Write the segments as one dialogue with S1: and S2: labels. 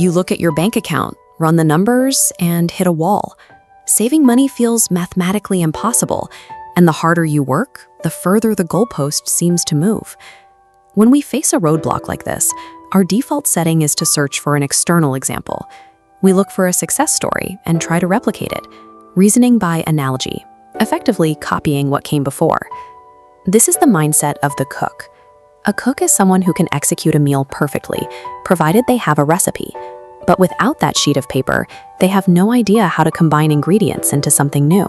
S1: You look at your bank account, run the numbers, and hit a wall. Saving money feels mathematically impossible, and the harder you work, the further the goalpost seems to move. When we face a roadblock like this, our default setting is to search for an external example. We look for a success story and try to replicate it, reasoning by analogy, effectively copying what came before. This is the mindset of the cook. A cook is someone who can execute a meal perfectly, provided they have a recipe. But without that sheet of paper, they have no idea how to combine ingredients into something new.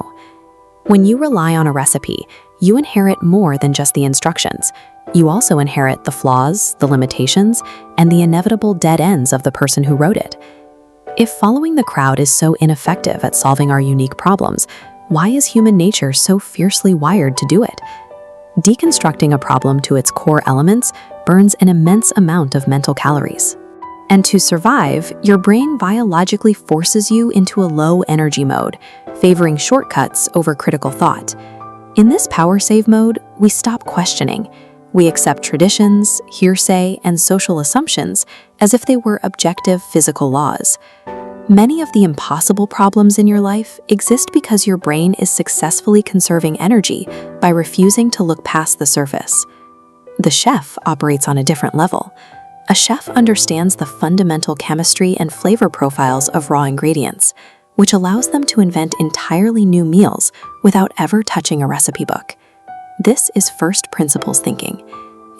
S1: When you rely on a recipe, you inherit more than just the instructions. You also inherit the flaws, the limitations, and the inevitable dead ends of the person who wrote it. If following the crowd is so ineffective at solving our unique problems, why is human nature so fiercely wired to do it? Deconstructing a problem to its core elements burns an immense amount of mental calories. And to survive, your brain biologically forces you into a low-energy mode, favoring shortcuts over critical thought. In this power-save mode, we stop questioning. We accept traditions, hearsay, and social assumptions as if they were objective physical laws. Many of the impossible problems in your life exist because your brain is successfully conserving energy by refusing to look past the surface. The chef operates on a different level. A chef understands the fundamental chemistry and flavor profiles of raw ingredients, which allows them to invent entirely new meals without ever touching a recipe book. This is first principles thinking.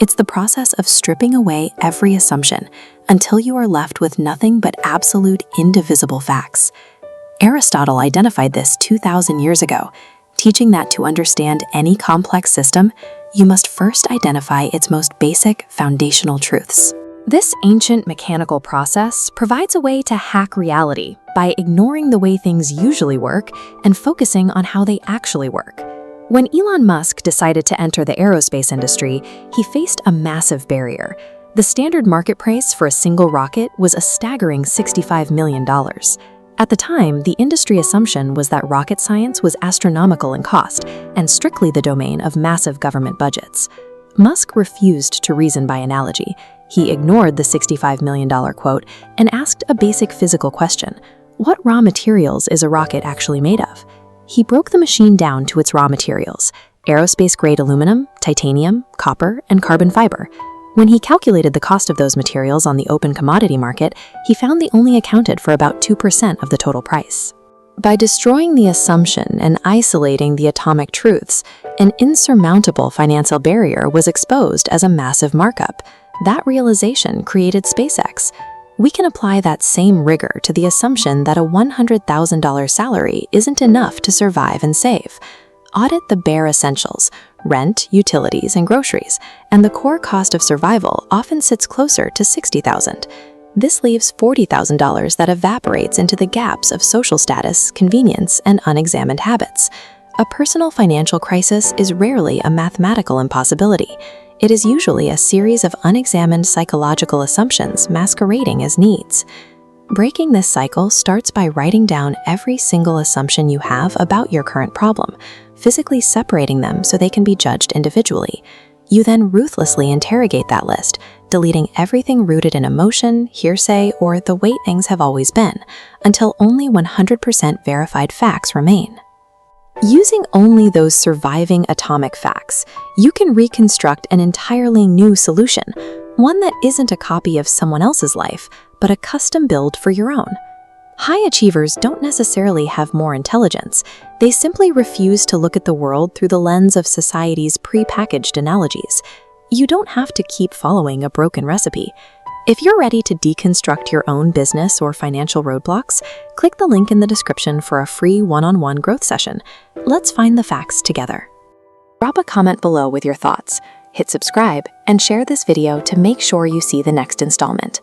S1: It's the process of stripping away every assumption until you are left with nothing but absolute indivisible facts. Aristotle identified this 2,000 years ago, teaching that to understand any complex system, you must first identify its most basic foundational truths. This ancient mechanical process provides a way to hack reality by ignoring the way things usually work and focusing on how they actually work. When Elon Musk decided to enter the aerospace industry, he faced a massive barrier. The standard market price for a single rocket was a staggering $65 million. At the time, the industry assumption was that rocket science was astronomical in cost and strictly the domain of massive government budgets. Musk refused to reason by analogy. He ignored the $65 million quote and asked a basic physical question: what raw materials is a rocket actually made of? He broke the machine down to its raw materials: aerospace-grade aluminum, titanium, copper, and carbon fiber. When he calculated the cost of those materials on the open commodity market, he found they only accounted for about 2% of the total price. By destroying the assumption and isolating the atomic truths, an insurmountable financial barrier was exposed as a massive markup. That realization created SpaceX. We can apply that same rigor to the assumption that a $100,000 salary isn't enough to survive and save. Audit the bare essentials: rent, utilities, and groceries, and the core cost of survival often sits closer to $60,000. This leaves $40,000 that evaporates into the gaps of social status, convenience, and unexamined habits. A personal financial crisis is rarely a mathematical impossibility. It is usually a series of unexamined psychological assumptions masquerading as needs. Breaking this cycle starts by writing down every single assumption you have about your current problem, physically separating them so they can be judged individually. You then ruthlessly interrogate that list, deleting everything rooted in emotion, hearsay, or the way things have always been, until only 100% verified facts remain. Using only those surviving atomic facts, you can reconstruct an entirely new solution, one that isn't a copy of someone else's life, but a custom build for your own. High achievers don't necessarily have more intelligence. They simply refuse to look at the world through the lens of society's pre-packaged analogies. You don't have to keep following a broken recipe. If you're ready to deconstruct your own business or financial roadblocks, click the link in the description for a free one-on-one growth session. Let's find the facts together. Drop a comment below with your thoughts, hit subscribe, and share this video to make sure you see the next installment.